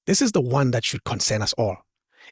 This is the one that should concern us all.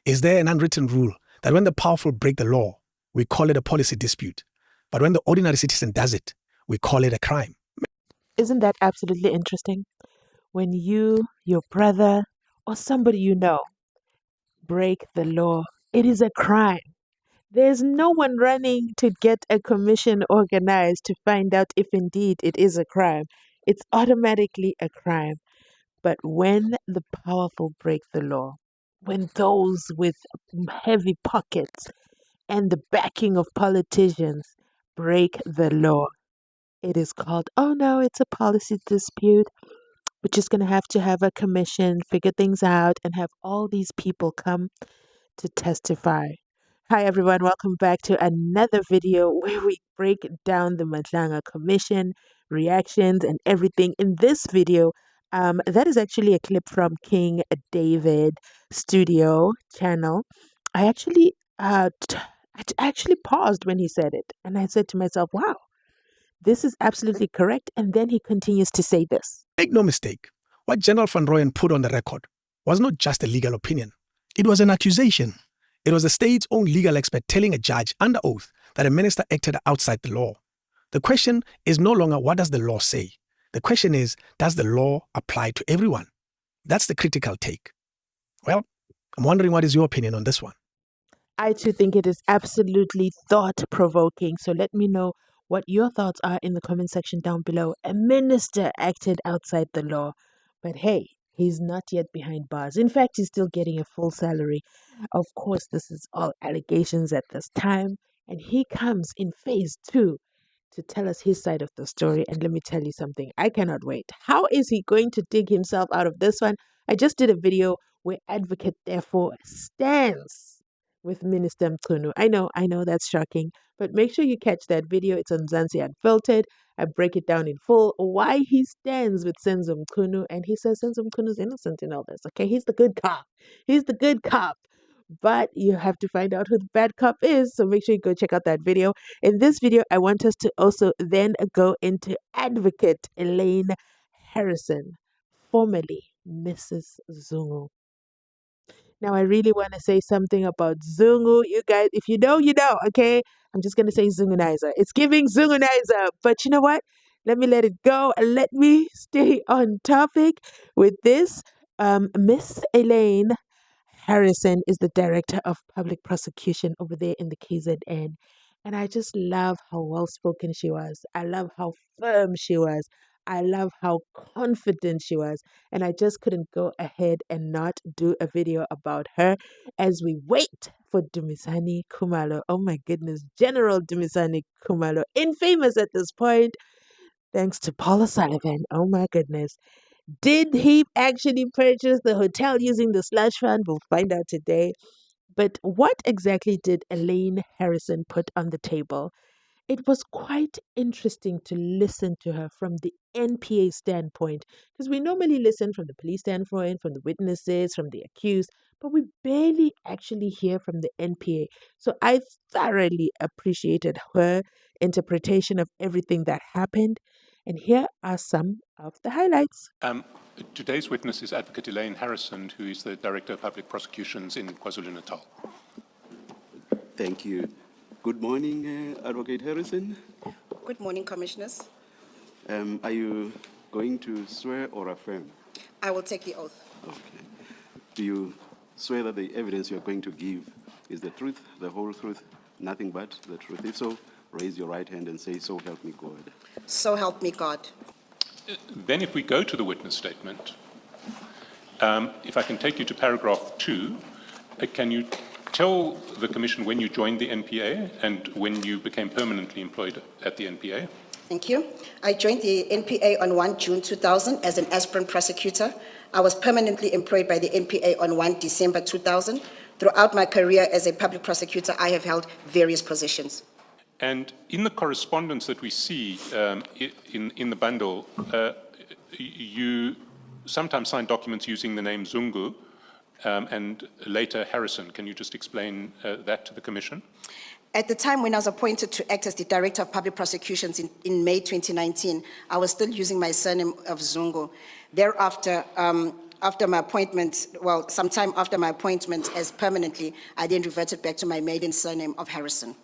Is there an unwritten rule that when the powerful break the law, we call it a policy dispute, but when the ordinary citizen does it, we call it a crime? Isn't that absolutely interesting? When you, your brother, or somebody you know break the law, it is a crime. There's no one running to get a commission organized to find out if indeed it is a crime. It's automatically a crime. But when the powerful break the law, when those with heavy pockets and the backing of politicians break the law, it is called, oh no, it's a policy dispute. We're just going to have a commission, figure things out, and have all these people come to testify. Hi everyone, welcome back to another video where we break down the Madlanga Commission, reactions and everything. In this video, that is actually a clip from King David Studio channel. I actually actually paused when he said it, and I said to myself, wow, this is absolutely correct. And then he continues to say this. Make no mistake, what General Van Rooyen put on the record was not just a legal opinion. It was an accusation. It was the state's own legal expert telling a judge under oath that a minister acted outside the law. The question is no longer what does the law say? The question is, does the law apply to everyone? That's the critical take. Well, I'm wondering what is your opinion on this one? I too think it is absolutely thought-provoking. So let me know what your thoughts are in the comment section down below. A minister acted outside the law. But hey, he's not yet behind bars. In fact, he's still getting a full salary. Of course, this is all allegations at this time. And he comes in phase 2 to tell us his side of the story. And let me tell you something. I cannot wait. How is he going to dig himself out of this one? I just did a video where Pktt therefore stands with Minister Mchunu. I know that's shocking. But make sure you catch that video. It's on GNU Unfiltered. I break it down in full why he stands with Senzo Mchunu, and he says Senzo Mchunu is innocent in all this. Okay, he's the good cop. He's the good cop. But you have to find out who the bad cop is. So make sure you go check out that video. In this video, I want us to also then go into Advocate Elaine Harrison, formerly Mrs. Zungu. Now, I really want to say something about Zungu. You guys, if you know, you know, okay? I'm just going to say Zungunizer. It's giving Zungunizer. But you know what? Let me let it go and let me stay on topic with this. Miss Elaine Harrison is the Director of Public Prosecution over there in the KZN. And I just love how well-spoken she was. I love how firm she was. I love how confident she was. And I just couldn't go ahead and not do a video about her as we wait for Dumisani Khumalo. Oh my goodness, General Dumisani Khumalo, infamous at this point, thanks to Paula Sullivan. Oh my goodness. Did he actually purchase the hotel using the slush fund? We'll find out today. But what exactly did Elaine Harrison put on the table? It was quite interesting to listen to her from the NPA standpoint, because we normally listen from the police standpoint, from the witnesses, from the accused, but we barely actually hear from the NPA. So I thoroughly appreciated her interpretation of everything that happened. And here are some of the highlights. Today's witness is Advocate Elaine Harrison, who is the Director of Public Prosecutions in KwaZulu-Natal. Thank you. Good morning, Advocate Harrison. Good morning, Commissioners. Are you going to swear or affirm? I will take the oath. Okay. Do you swear that the evidence you are going to give is the truth, the whole truth, nothing but the truth? If so, raise your right hand and say, "So help me God." So help me God. Then if we go to the witness statement, if I can take you to paragraph 2, can you tell the Commission when you joined the NPA and when you became permanently employed at the NPA? Thank you. I joined the NPA on 1 June 2000 as an aspirant prosecutor. I was permanently employed by the NPA on 1 December 2000. Throughout my career as a public prosecutor, I have held various positions. And in the correspondence that we see in the bundle, you sometimes sign documents using the name Zungu and later Harrison. Can you just explain that to the Commission? At the time when I was appointed to act as the Director of Public Prosecutions in May 2019, I was still using my surname of Zungu. Thereafter, after my appointment, well, sometime after my appointment as permanently, I then reverted back to my maiden surname of Harrison.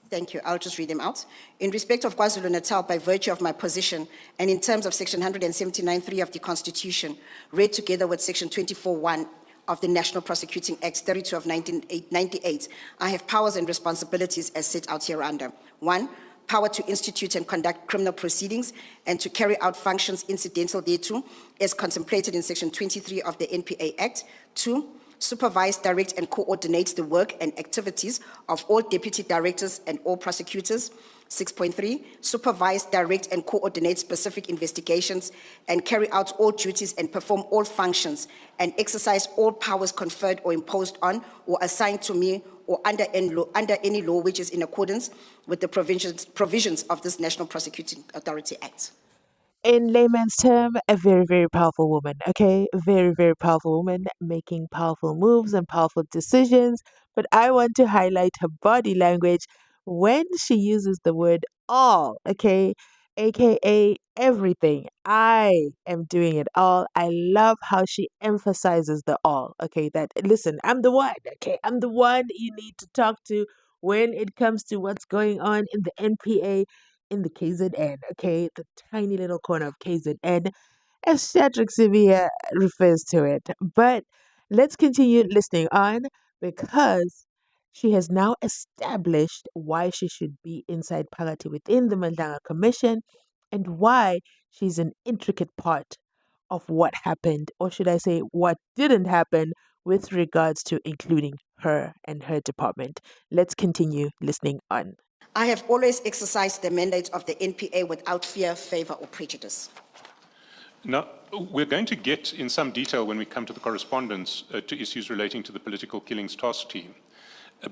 Thank you. I'll just read them out. In respect of KwaZulu-Natal, by virtue of my position, and in terms of Section 179(3) of the Constitution, read together with Section 24(1) of the National Prosecuting Act 32 of 1998, I have powers and responsibilities as set out hereunder. 1, power to institute and conduct criminal proceedings and to carry out functions incidental thereto, as contemplated in Section 23 of the NPA Act. 2, supervise, direct, and coordinate the work and activities of all deputy directors and all prosecutors. 6.3, supervise, direct, and coordinate specific investigations and carry out all duties and perform all functions and exercise all powers conferred or imposed on or assigned to me or under any law which is in accordance with the provisions of this National Prosecuting Authority Act. In layman's term, a very, very powerful woman, okay? A very, very powerful woman making powerful moves and powerful decisions. But I want to highlight her body language when she uses the word all, okay? AKA everything. I am doing it all. I love how she emphasizes the all, okay? That, listen, I'm the one, okay? I'm the one you need to talk to when it comes to what's going on in the NPA, in the KZN, okay, the tiny little corner of KZN, as Shadrach Sivia refers to it. But let's continue listening on because she has now established why she should be inside Pktt within the Mandanga Commission and why she's an intricate part of what happened, or should I say, what didn't happen with regards to including her and her department. Let's continue listening on. I have always exercised the mandate of the NPA without fear, favor, or prejudice. Now, we're going to get in some detail when we come to the correspondence to issues relating to the Political Killings Task Team.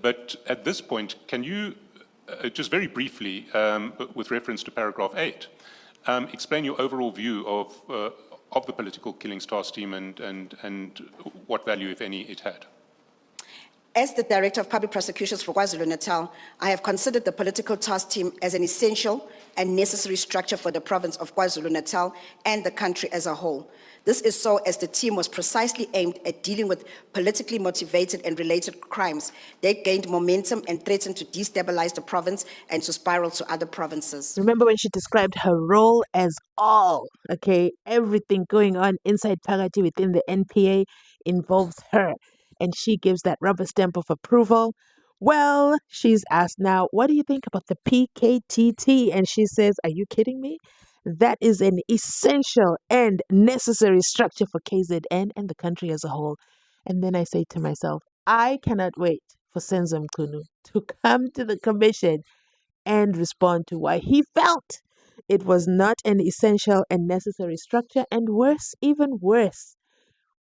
But at this point, can you just very briefly, with reference to paragraph 8, explain your overall view of the Political Killings Task Team and what value, if any, it had? As the Director of Public Prosecutions for KwaZulu-Natal, I have considered the Political Task Team as an essential and necessary structure for the province of KwaZulu-Natal and the country as a whole. This is so as the team was precisely aimed at dealing with politically motivated and related crimes that gained momentum and threatened to destabilize the province and to spiral to other provinces. Remember when she described her role as all, okay? Everything going on inside Pktt within the NPA involves her, and she gives that rubber stamp of approval. Well, she's asked now, what do you think about the Pktt? And she says, are you kidding me? That is an essential and necessary structure for KZN and the country as a whole. And then I say to myself, I cannot wait for Senzo Mchunu to come to the commission and respond to why he felt it was not an essential and necessary structure, and worse, even worse,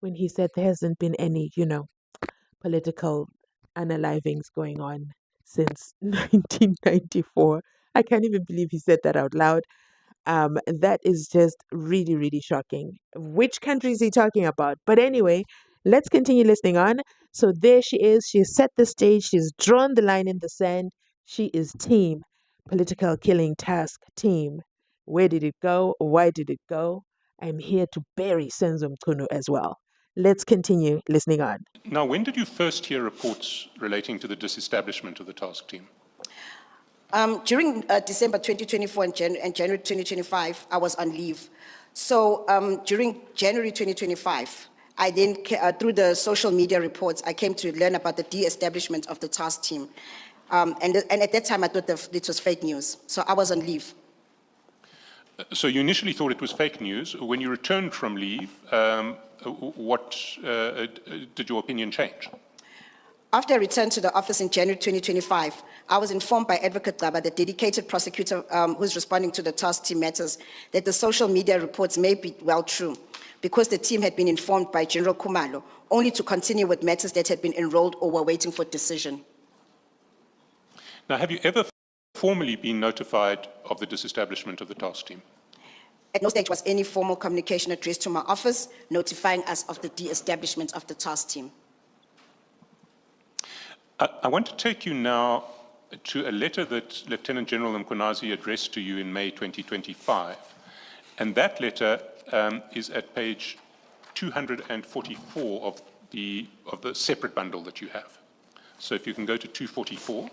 when he said there hasn't been any, political unalivings going on since 1994. I can't even believe he said that out loud. That is just really, really shocking. Which country is he talking about? But anyway, let's continue listening on. So there she is. She's set the stage. She's drawn the line in the sand. She is team Political Killing Task Team. Where did it go? Why did it go? I'm here to bury Senzo Mchunu as well. Let's continue listening on. Now, when did you first hear reports relating to the disestablishment of the task team? During December 2024 and January 2025, I was on leave. So during January 2025, I then, through the social media reports, I came to learn about the de-establishment of the task team. And at that time, I thought that it was fake news. So I was on leave. So you initially thought it was fake news. When you returned from leave, what did your opinion change? After I returned to the office in January 2025, I was informed by Advocate Gaba, the dedicated prosecutor who's responding to the task team matters, that the social media reports may be well true, because the team had been informed by General Kumalo, only to continue with matters that had been enrolled or were waiting for decision. Now, have you ever formally been notified of the disestablishment of the task team? At no stage was any formal communication addressed to my office notifying us of the de-establishment of the task team. I want to take you now to a letter that Lieutenant General Mkhwanazi addressed to you in May 2025. And that letter is at page 244 of the separate bundle that you have. So if you can go to 244.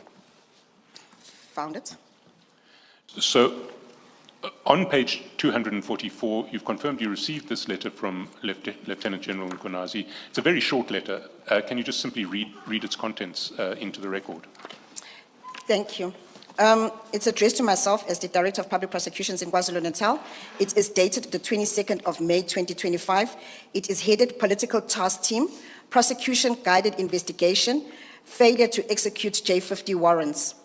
Found it. So on page 244, you've confirmed you received this letter from Lieutenant General Mchunu. It's a very short letter. Can you just simply read its contents into the record? Thank you. It's addressed to myself as the Director of Public Prosecutions in KwaZulu-Natal. It is dated the 22nd of May, 2025. It is headed Political Task Team, Prosecution Guided Investigation, Failure to Execute J50 Warrants.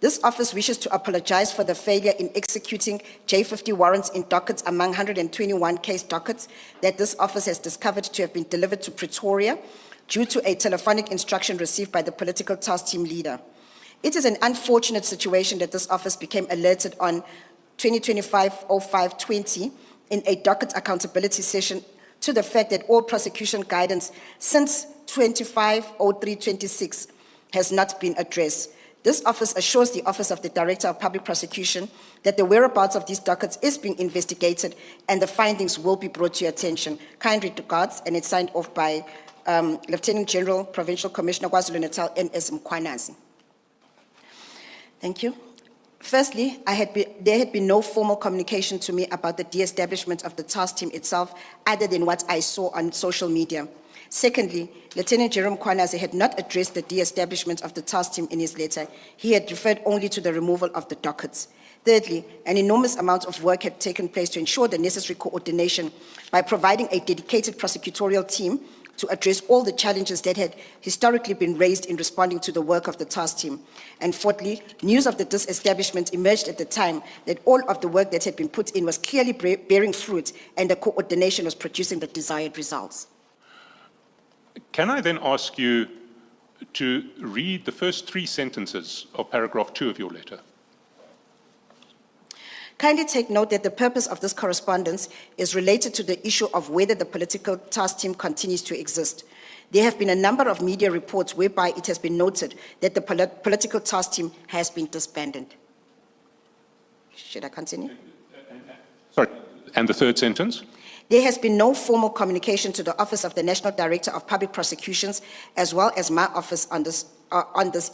This office wishes to apologize for the failure in executing J50 warrants in dockets among 121 case dockets that this office has discovered to have been delivered to Pretoria due to a telephonic instruction received by the Political Task Team leader. It is an unfortunate situation that this office became alerted on 2025-05-20 in a docket accountability session to the fact that all prosecution guidance since 25-03-26 has not been addressed. This office assures the Office of the Director of Public Prosecution that the whereabouts of these dockets is being investigated and the findings will be brought to your attention. Kind regards, and it's signed off by Lieutenant General, Provincial Commissioner KwaZulu-Natal, N.S. Mkhwanazi. Thank you. Firstly, there had been no formal communication to me about the de-establishment of the task team itself, other than what I saw on social media. Secondly, Lieutenant General Mkhwanazi had not addressed the de-establishment of the task team in his letter. He had referred only to the removal of the dockets. Thirdly, an enormous amount of work had taken place to ensure the necessary coordination by providing a dedicated prosecutorial team to address all the challenges that had historically been raised in responding to the work of the task team. And fourthly, news of the disestablishment emerged at the time that all of the work that had been put in was clearly bearing fruit and the coordination was producing the desired results. Can I then ask you to read the first 3 sentences of paragraph 2 of your letter? Kindly take note that the purpose of this correspondence is related to the issue of whether the political task team continues to exist. There have been a number of media reports whereby it has been noted that the political task team has been disbanded. Should I continue? Sorry, and the third sentence? There has been no formal communication to the Office of the National Director of Public Prosecutions, as well as my office on this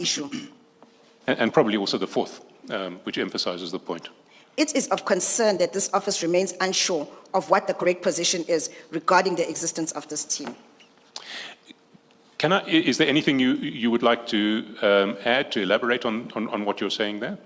issue. And probably also the fourth, which emphasizes the point. It is of concern that this office remains unsure of what the correct position is regarding the existence of this team. Is there anything you would like to add, to elaborate on what you're saying there?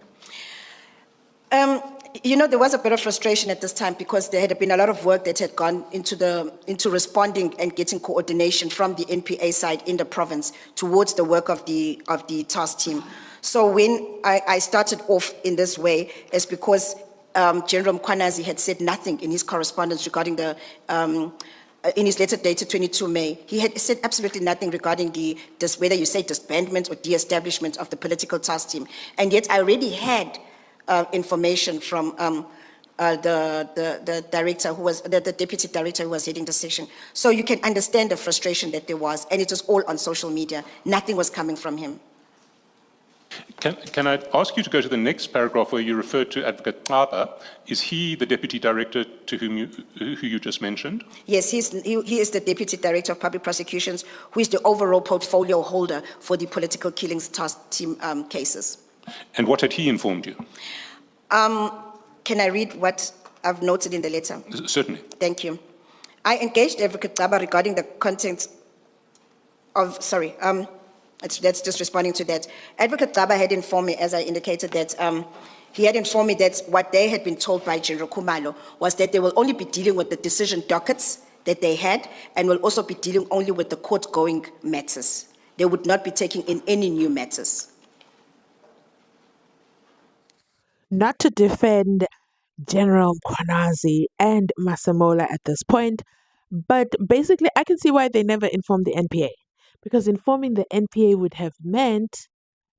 There was a bit of frustration at this time because there had been a lot of work that had gone into responding and getting coordination from the NPA side in the province towards the work of the task team. So when I started off in this way, it's because General Mkhwanazi had said nothing in his correspondence regarding in his letter dated 22 May. He had said absolutely nothing regarding whether you say disbandment or de-establishment of the political task team. And yet I already had information from the director who was, the deputy director who was heading the section. So you can understand the frustration that there was, and it was all on social media. Nothing was coming from him. Can I ask you to go to the next paragraph where you refer to Advocate Pktt? Is he the deputy director to who you just mentioned? Yes, he is the deputy director of public prosecutions, who is the overall portfolio holder for the political killings task team cases. And what had he informed you? Can I read what I've noted in the letter? Certainly. Thank you. I engaged Advocate Pktt regarding the contents of, that's just responding to that. Advocate Pktt had informed me, as I indicated, that he had informed me that what they had been told by General Khumalo was that they will only be dealing with the decision dockets that they had and will also be dealing only with the court-going matters. They would not be taking in any new matters. Not to defend General Mkhwanazi and Masemola at this point, but basically I can see why they never informed the NPA. Because informing the NPA would have meant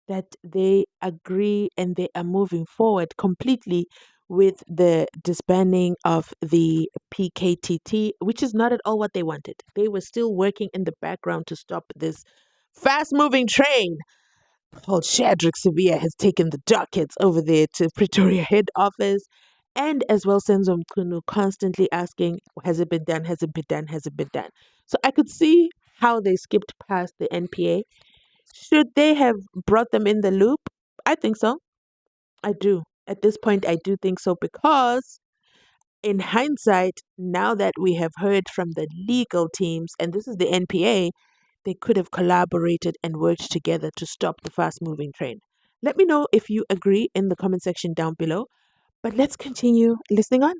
that they agree and they are moving forward completely with the disbanding of the Pktt, which is not at all what they wanted. They were still working in the background to stop this fast-moving train called Shadrack Severe has taken the dockets over there to Pretoria head office. and as well Senzo Mchunu constantly asking, has it been done, has it been done, has it been done? So I could see how they skipped past the NPA. Should they have brought them in the loop? I think so. I do. At this point, I do think so because in hindsight, now that we have heard from the legal teams, and this is the NPA, they could have collaborated and worked together to stop the fast moving train. Let me know if you agree in the comment section down below. But let's continue listening on.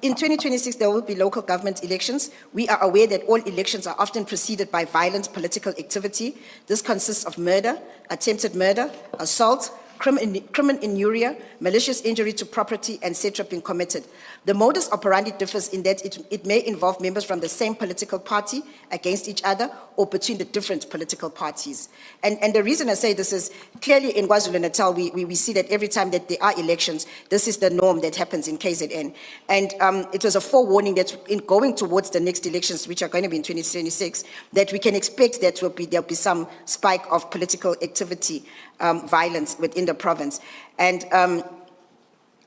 In 2026, there will be local government elections. We are aware that all elections are often preceded by violent political activity. This consists of murder, attempted murder, assault, criminal injury, malicious injury to property, etc. being committed. The modus operandi differs in that it may involve members from the same political party against each other or between the different political parties. And the reason I say this is clearly in KwaZulu-Natal, we see that every time that there are elections, this is the norm that happens in KZN. And it was a forewarning that in going towards the next elections, which are going to be in 2026, that we can expect that there'll be some spike of political activity, violence within the province. And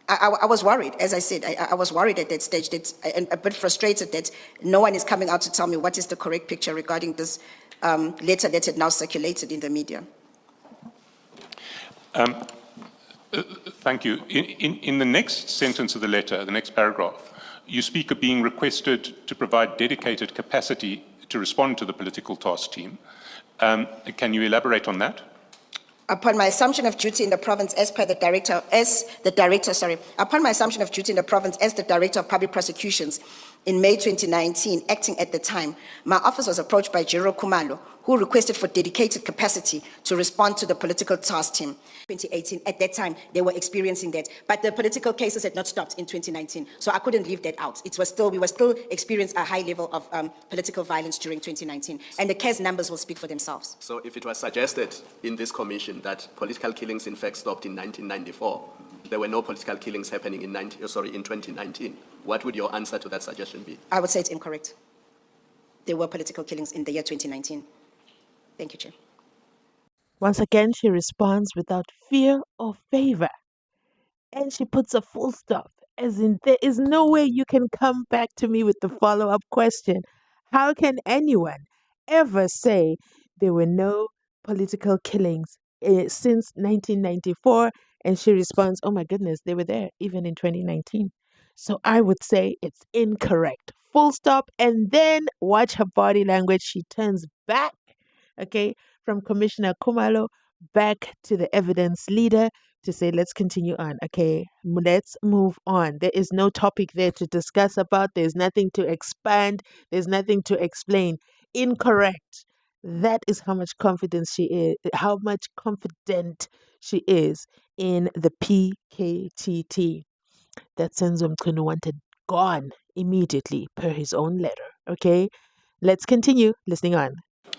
I was worried, as I said, I was worried at that stage, and a bit frustrated that no one is coming out to tell me what is the correct picture regarding this letter that had now circulated in the media. Thank you. In the next sentence of the letter, the next paragraph, you speak of being requested to provide dedicated capacity to respond to the political task team. Can you elaborate on that? Upon my assumption of duty in the province upon my assumption of duty in the province as the Director of Public Prosecutions in May 2019, acting at the time, my office was approached by General Khumalo, who requested for dedicated capacity to respond to the political task team. 2018, at that time, they were experiencing that. But the political cases had not stopped in 2019, so I couldn't leave that out. We were still experiencing a high level of political violence during 2019, and the case numbers will speak for themselves. So if it was suggested in this commission that political killings in fact stopped in 1994, there were no political killings happening in 2019, what would your answer to that suggestion be? I would say it's incorrect. There were political killings in the year 2019. Thank you, Chair. Once again, she responds without fear or favor. And she puts a full stop, as in there is no way you can come back to me with the follow-up question. How can anyone ever say there were no political killings since 1994? And she responds, oh my goodness, they were there even in 2019. So I would say it's incorrect. Full stop. And then watch her body language. She turns back, okay, from Commissioner Khumalo back to the evidence leader to say, let's continue on. Okay, let's move on. There is no topic there to discuss about. There's nothing to expand. There's nothing to explain. Incorrect. That is how much confidence she is, how much confident she is in the Pktt that Senzo Mchunu wanted gone immediately per his own letter. Okay, let's continue listening on.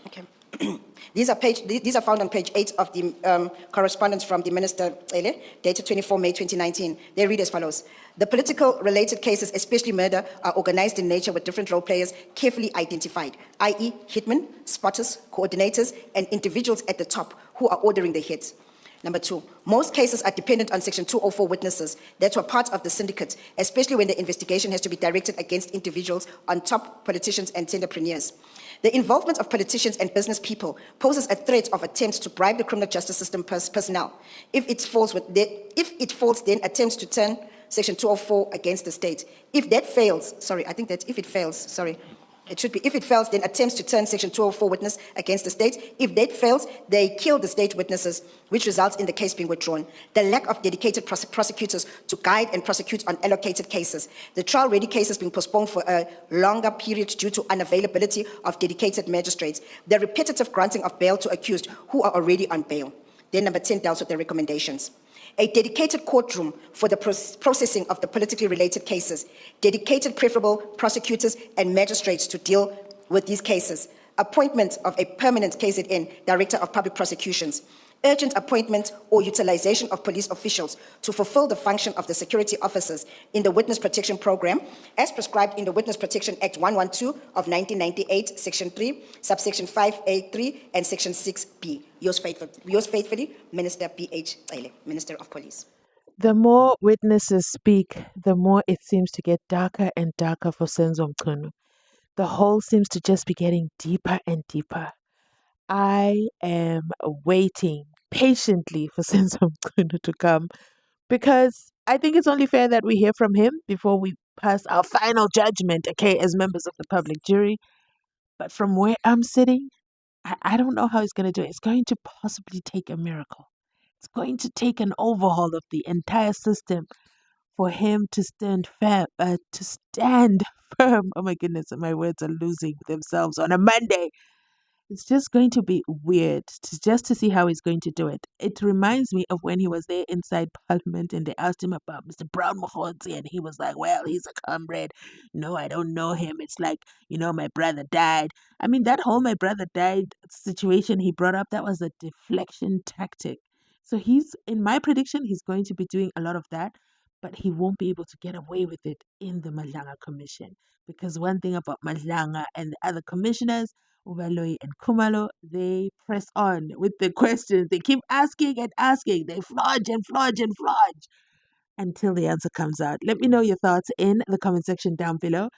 Okay. These are found on page 8 of the correspondence from the Minister Elaine, dated 24 May 2019. They read as follows. The political related cases, especially murder, are organized in nature with different role players carefully identified, i.e. hitmen, spotters, coordinators, and individuals at the top who are ordering the hits. Number 2, most cases are dependent on Section 204 witnesses that were part of the syndicate, especially when the investigation has to be directed against individuals on top politicians and tenderpreneurs. The involvement of politicians and business people poses a threat of attempts to bribe the criminal justice system personnel. If it falls, then attempts to turn Section 204 against the state. If it fails, then attempts to turn Section 204 witness against the state. If that fails, they kill the state witnesses, which results in the case being withdrawn. The lack of dedicated prosecutors to guide and prosecute on allocated cases. The trial-ready cases being postponed for a longer period due to unavailability of dedicated magistrates. The repetitive granting of bail to accused who are already on bail. Then number 10 deals with the recommendations. A dedicated courtroom for the processing of the politically related cases, dedicated preferable prosecutors and magistrates to deal with these cases, appointment of a permanent KZN Director of Public Prosecutions, urgent appointment or utilization of police officials to fulfill the function of the security officers in the Witness Protection Program, as prescribed in the Witness Protection Act 112 of 1998, Section 3, subsection 5A3, and Section 6B. Yours faithfully, Minister Pktt, Minister of Police. The more witnesses speak, the more it seems to get darker and darker for Senzo Mchunu. The hole seems to just be getting deeper and deeper. I am waiting patiently for Senzo Mchunu to come because I think it's only fair that we hear from him before we pass our final judgment, okay, as members of the public jury. But from where I'm sitting, I don't know how he's going to do it. It's going to possibly take a miracle. It's going to take an overhaul of the entire system for him to stand firm. To stand firm. Oh my goodness, my words are losing themselves on a Monday. It's just going to be weird just to see how he's going to do it. It reminds me of when he was there inside Parliament and they asked him about Mr. Brown Mahonzi and he was like, well, he's a comrade. No, I don't know him. It's like, my brother died. I mean, that whole my brother died situation he brought up, that was a deflection tactic. So in my prediction, he's going to be doing a lot of that, but he won't be able to get away with it in the Madlanga Commission. Because one thing about Madlanga and the other commissioners, Ubaloyi and Kumalo, they press on with the questions. They keep asking and asking. They flodge and flodge and flodge until the answer comes out. Let me know your thoughts in the comment section down below.